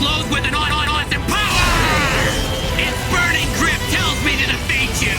flows with an awesome power! Its burning grip tells me to defeat you!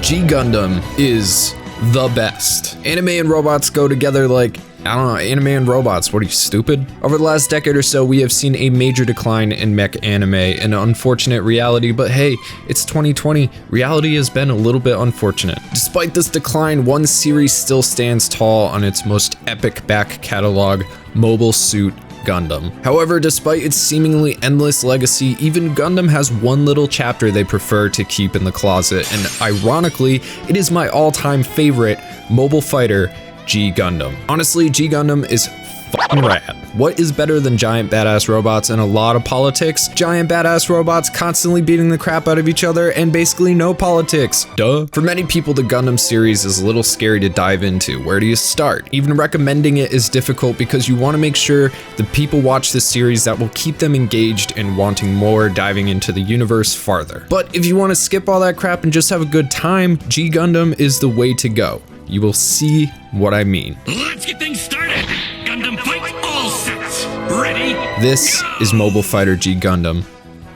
G Gundam is the best. Anime and robots go together like, I don't know, anime and robots, what are you, stupid? Over the last decade or so, we have seen a major decline in mech anime, an unfortunate reality, but hey, it's 2020. Reality has been a little bit unfortunate. Despite this decline, one series still stands tall on its most epic back catalog, Mobile Suit Gundam. However, despite its seemingly endless legacy, even Gundam has one little chapter they prefer to keep in the closet, and ironically, it is my all-time favorite, Mobile Fighter G Gundam. Honestly, G Gundam is fucking rad. What is better than giant badass robots and a lot of politics? Giant badass robots constantly beating the crap out of each other and basically no politics. Duh. For many people, the Gundam series is a little scary to dive into. Where do you start? Even recommending it is difficult because you want to make sure the people watch this series that will keep them engaged and wanting more, diving into the universe farther. But if you want to skip all that crap and just have a good time, G Gundam is the way to go. You will see what I mean. Let's get things started! Gundam fight all sets! Ready? This is Mobile Fighter G Gundam.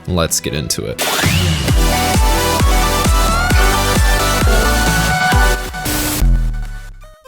Let's get into it.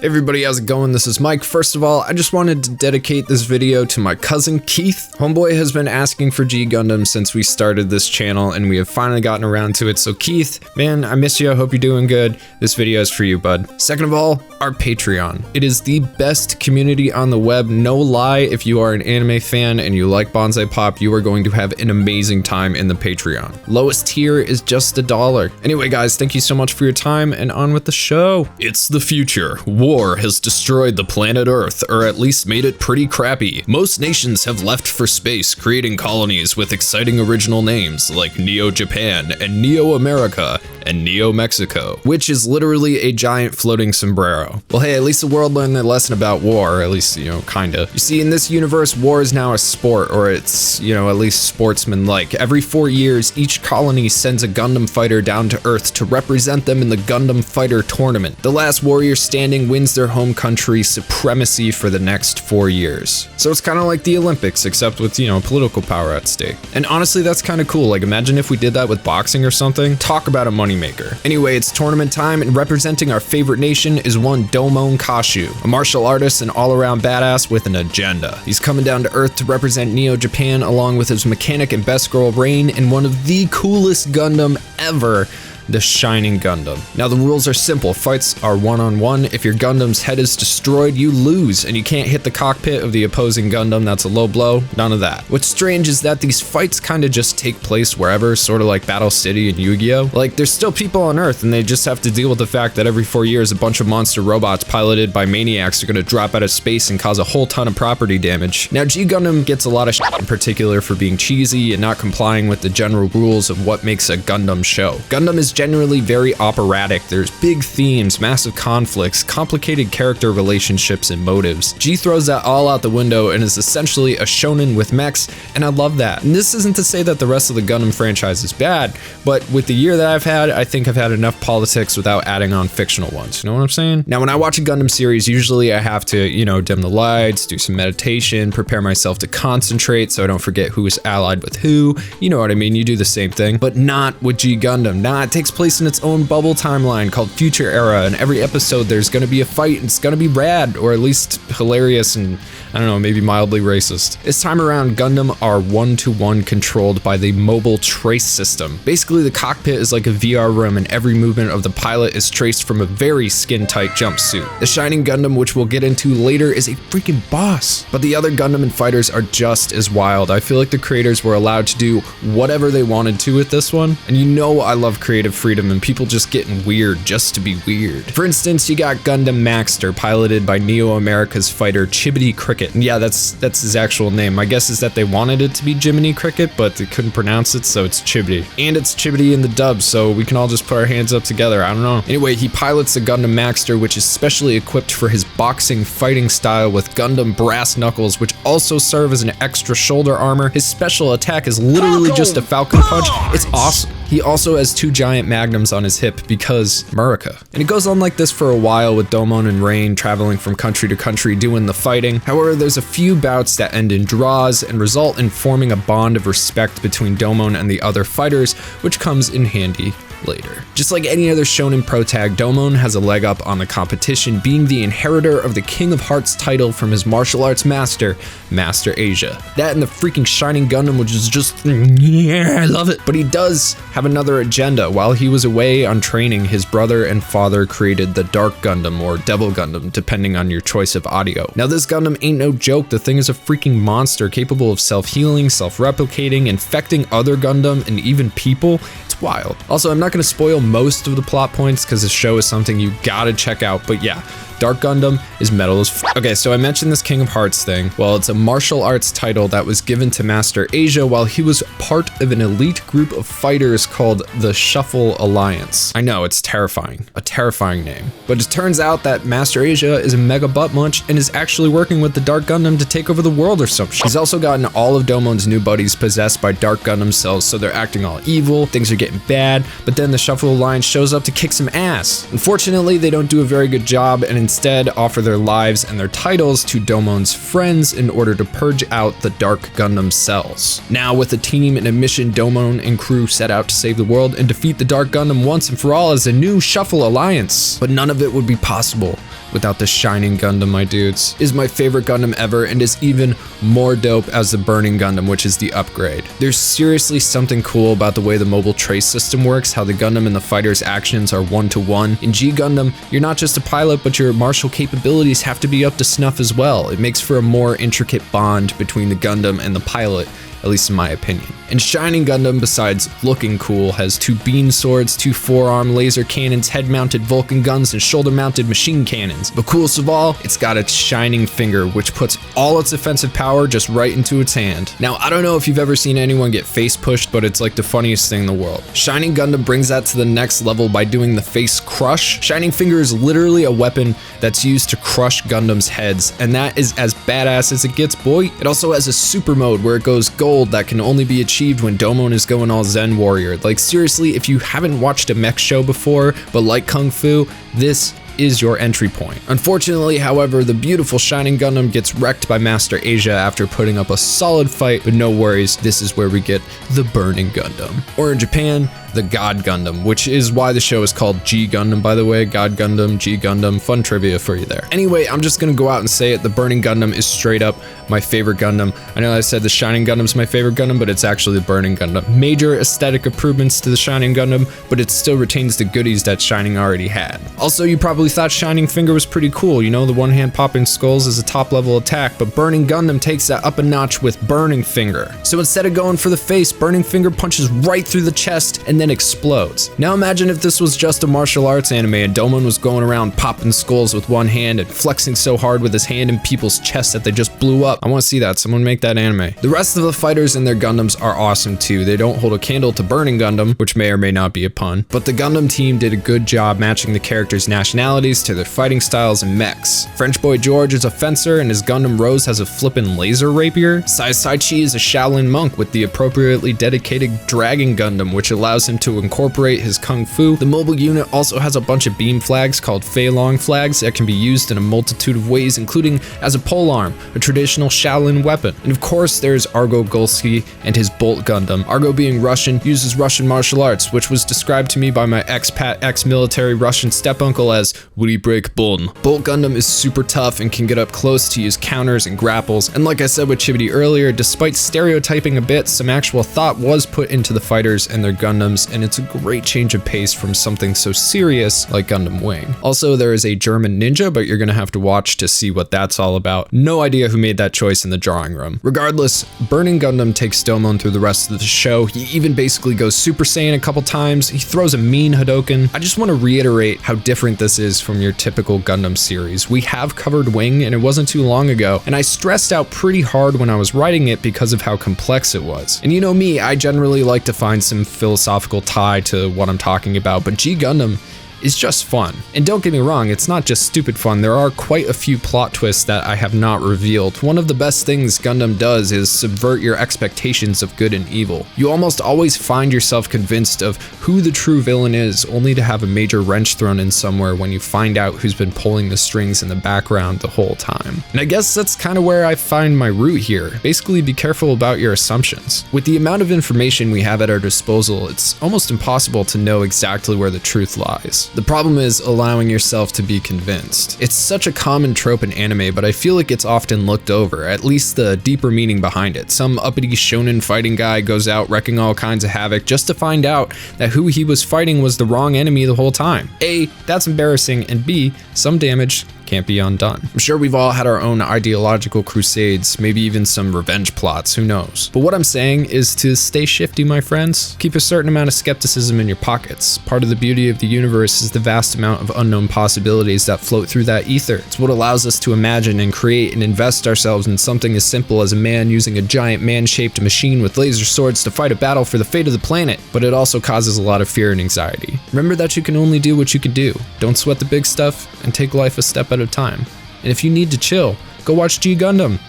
Hey everybody, how's it going? This is Mike. First of all, I just wanted to dedicate this video to my cousin Keith. Homeboy has been asking for G Gundam since we started this channel, and we have finally gotten around to it. So Keith, man, I miss you. I hope you're doing good. This video is for you, bud. Second of all, our Patreon. It is the best community on the web. No lie, if you are an anime fan and you like Bonsai Pop, you are going to have an amazing time in the Patreon. Lowest tier is just $1. Anyway, guys, thank you so much for your time, and on with the show. It's the future. War has destroyed the planet Earth, or at least made it pretty crappy. Most nations have left for space, creating colonies with exciting original names like Neo-Japan and Neo-America and Neo-Mexico, which is literally a giant floating sombrero. Well, hey, at least the world learned their lesson about war, at least, you know, kinda. You see, in this universe, war is now a sport, or it's, you know, at least sportsman-like. Every 4 years, each colony sends a Gundam fighter down to Earth to represent them in the Gundam Fighter Tournament. The last warrior standing wins their home country supremacy for the next 4 years. So it's kind of like the Olympics, except with, you know, political power at stake. And honestly, that's kind of cool. Like, imagine if we did that with boxing or something. Talk about a moneymaker. Anyway, it's tournament time, and representing our favorite nation is one Domon Kashu, a martial artist and all-around badass with an agenda. He's coming down to Earth to represent Neo-Japan along with his mechanic and best girl Rain in one of the coolest Gundam ever, the Shining Gundam. Now the rules are simple. Fights are one-on-one. If your Gundam's head is destroyed, you lose, and you can't hit the cockpit of the opposing Gundam. That's a low blow. None of that. What's strange is that these fights kind of just take place wherever, sort of like Battle City and Yu-Gi-Oh! Like, there's still people on Earth, and they just have to deal with the fact that every 4 years a bunch of monster robots piloted by maniacs are gonna drop out of space and cause a whole ton of property damage. Now G Gundam gets a lot of shit in particular for being cheesy and not complying with the general rules of what makes a Gundam show. Gundam is generally very operatic. There's big themes, massive conflicts, complicated character relationships, and motives. G throws that all out the window and is essentially a shonen with mechs, and I love that. And this isn't to say that the rest of the Gundam franchise is bad, but with the year that I've had, I think I've had enough politics without adding on fictional ones. You know what I'm saying? Now, when I watch a Gundam series, usually I have to, you know, dim the lights, do some meditation, prepare myself to concentrate so I don't forget who is allied with who. You know what I mean? You do the same thing, but not with G Gundam. Nah, it takes place in its own bubble timeline called Future Era, and every episode there's gonna be a fight, and it's gonna be rad, or at least hilarious and, I don't know, maybe mildly racist. This time around, Gundam are one-to-one controlled by the mobile trace system. Basically, the cockpit is like a VR room, and every movement of the pilot is traced from a very skin-tight jumpsuit. The Shining Gundam, which we'll get into later, is a freaking boss. But the other Gundam and fighters are just as wild. I feel like the creators were allowed to do whatever they wanted to with this one, and you know I love creative freedom and people just getting weird just to be weird. For instance, you got Gundam Maxter, piloted by Neo-America's fighter Chibity Cricket. And yeah, that's his actual name. My guess is that they wanted it to be Jiminy Cricket, but they couldn't pronounce it, so it's Chibity. And it's Chibity in the dub, so we can all just put our hands up together. I don't know. Anyway, he pilots the Gundam Maxter, which is specially equipped for his boxing fighting style with Gundam brass knuckles, which also serve as an extra shoulder armor. His special attack is literally just a Falcon Punch. It's awesome. He also has 2 giant magnums on his hip because Murica. And it goes on like this for a while with Domon and Rain traveling from country to country doing the fighting. However, there's a few bouts that end in draws and result in forming a bond of respect between Domon and the other fighters, which comes in handy later. Just like any other shonen protag, Domon has a leg up on the competition, being the inheritor of the King of Hearts title from his martial arts master, Master Asia. That and the freaking Shining Gundam, which is just, yeah, I love it. But he does have another agenda. While he was away on training, his brother and father created the Dark Gundam or Devil Gundam, depending on your choice of audio. Now this Gundam ain't no joke. The thing is a freaking monster capable of self-healing, self-replicating, infecting other Gundam and even people. It's wild. Also, I'm not going to spoil most of the plot points because the show is something you gotta check out, but yeah, Dark Gundam is metal as f. Okay, so I mentioned this King of Hearts thing. Well, it's a martial arts title that was given to Master Asia while he was part of an elite group of fighters called the Shuffle Alliance. I know, it's terrifying. A terrifying name. But it turns out that Master Asia is a mega butt munch and is actually working with the Dark Gundam to take over the world or some shit. He's also gotten all of Domon's new buddies possessed by Dark Gundam cells, so they're acting all evil, things are getting bad, but then the Shuffle Alliance shows up to kick some ass. Unfortunately, they don't do a very good job and instead offer their lives and their titles to Domon's friends in order to purge out the Dark Gundam cells. Now with a team and a mission, Domon and crew set out to save the world and defeat the Dark Gundam once and for all as a new Shuffle Alliance. But none of it would be possible without the Shining Gundam, my dudes. It is my favorite Gundam ever and is even more dope as the Burning Gundam, which is the upgrade. There's seriously something cool about the way the mobile trace system works, how the Gundam and the fighter's actions are one-to-one. In G Gundam, you're not just a pilot, but your martial capabilities have to be up to snuff as well. It makes for a more intricate bond between the Gundam and the pilot, at least in my opinion. And Shining Gundam, besides looking cool, has 2 beam swords, 2 forearm laser cannons, head-mounted Vulcan guns, and shoulder-mounted machine cannons. But coolest of all, it's got its shining finger, which puts all its offensive power just right into its hand. Now, I don't know if you've ever seen anyone get face pushed, but it's like the funniest thing in the world. Shining Gundam brings that to the next level by doing the face crush. Shining finger is literally a weapon that's used to crush Gundam's heads, and that is as badass as it gets, boy. It also has a super mode where it goes gold that can only be achieved when Domon is going all Zen warrior. Like seriously, if you haven't watched a mech show before but like Kung Fu, this is your entry point. Unfortunately, however, the beautiful Shining Gundam gets wrecked by Master Asia after putting up a solid fight, but no worries, this is where we get the Burning Gundam. Or in Japan, the God Gundam, which is why the show is called G Gundam, by the way. God Gundam, G Gundam, fun trivia for you there. Anyway, I'm just gonna go out and say it, the Burning Gundam is straight up my favorite Gundam. I know I said the Shining Gundam's my favorite Gundam, but it's actually the Burning Gundam. Major aesthetic improvements to the Shining Gundam, but it still retains the goodies that Shining already had. Also, you probably thought Shining Finger was pretty cool, you know, the one hand popping skulls is a top level attack, but Burning Gundam takes that up a notch with Burning Finger. So instead of going for the face, Burning Finger punches right through the chest and then explodes. Now imagine if this was just a martial arts anime and Domon was going around popping skulls with one hand and flexing so hard with his hand in people's chests that they just blew up. I want to see that. Someone make that anime. The rest of the fighters and their Gundams are awesome too. They don't hold a candle to Burning Gundam, which may or may not be a pun, but the Gundam team did a good job matching the characters' nationalities to their fighting styles and mechs. French boy George is a fencer and his Gundam Rose has a flippin' laser rapier. Sai Chi is a Shaolin monk with the appropriately dedicated Dragon Gundam, which allows him to incorporate his Kung Fu. The mobile unit also has a bunch of beam flags called Fei Long flags that can be used in a multitude of ways, including as a polearm, a traditional Shaolin weapon. And of course, there's Argo Golsky and his Bolt Gundam. Argo, being Russian, uses Russian martial arts, which was described to me by my expat ex-military Russian step-uncle as would he break bone. Bolt Gundam is super tough and can get up close to use counters and grapples. And like I said with Chibity earlier, despite stereotyping a bit, some actual thought was put into the fighters and their Gundams, and it's a great change of pace from something so serious like Gundam Wing. Also, there is a German ninja, but you're gonna have to watch to see what that's all about. No idea who made that choice in the drawing room. Regardless, Burning Gundam takes Domon through the rest of the show. He even basically goes Super Saiyan a couple times. He throws a mean Hadoken. I just want to reiterate how different this is from your typical Gundam series. We have covered Wing, and it wasn't too long ago, and I stressed out pretty hard when I was writing it because of how complex it was. And you know me, I generally like to find some philosophical tie to what I'm talking about, but G Gundam is just fun. And don't get me wrong, it's not just stupid fun, there are quite a few plot twists that I have not revealed. One of the best things Gundam does is subvert your expectations of good and evil. You almost always find yourself convinced of who the true villain is, only to have a major wrench thrown in somewhere when you find out who's been pulling the strings in the background the whole time. And I guess that's kind of where I find my root here. Basically, be careful about your assumptions. With the amount of information we have at our disposal, it's almost impossible to know exactly where the truth lies. The problem is allowing yourself to be convinced. It's such a common trope in anime, but I feel like it's often looked over, at least the deeper meaning behind it. Some uppity shonen fighting guy goes out wrecking all kinds of havoc just to find out that who he was fighting was the wrong enemy the whole time. A, that's embarrassing, and B, some damage can't be undone. I'm sure we've all had our own ideological crusades, maybe even some revenge plots, who knows. But what I'm saying is to stay shifty, my friends. Keep a certain amount of skepticism in your pockets. Part of the beauty of the universe is the vast amount of unknown possibilities that float through that ether. It's what allows us to imagine and create and invest ourselves in something as simple as a man using a giant man-shaped machine with laser swords to fight a battle for the fate of the planet. But it also causes a lot of fear and anxiety. Remember that you can only do what you can do. Don't sweat the big stuff and take life a step at a time. And if you need to chill, go watch G Gundam.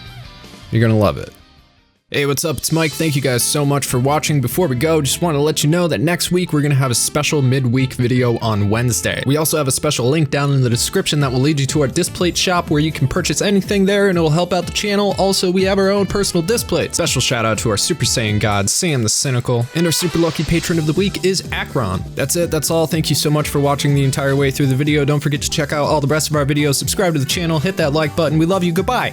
You're gonna love it. Hey, what's up? It's Mike. Thank you guys so much for watching. Before we go, just want to let you know that next week we're going to have a special midweek video on Wednesday. We also have a special link down in the description that will lead you to our displate shop where you can purchase anything there and it will help out the channel. Also, we have our own personal displate. Special shout out to our Super Saiyan God, Sam the Cynical, and our super lucky patron of the week is Akron. That's it. That's all. Thank you so much for watching the entire way through the video. Don't forget to check out all the rest of our videos, subscribe to the channel, hit that like button. We love you. Goodbye.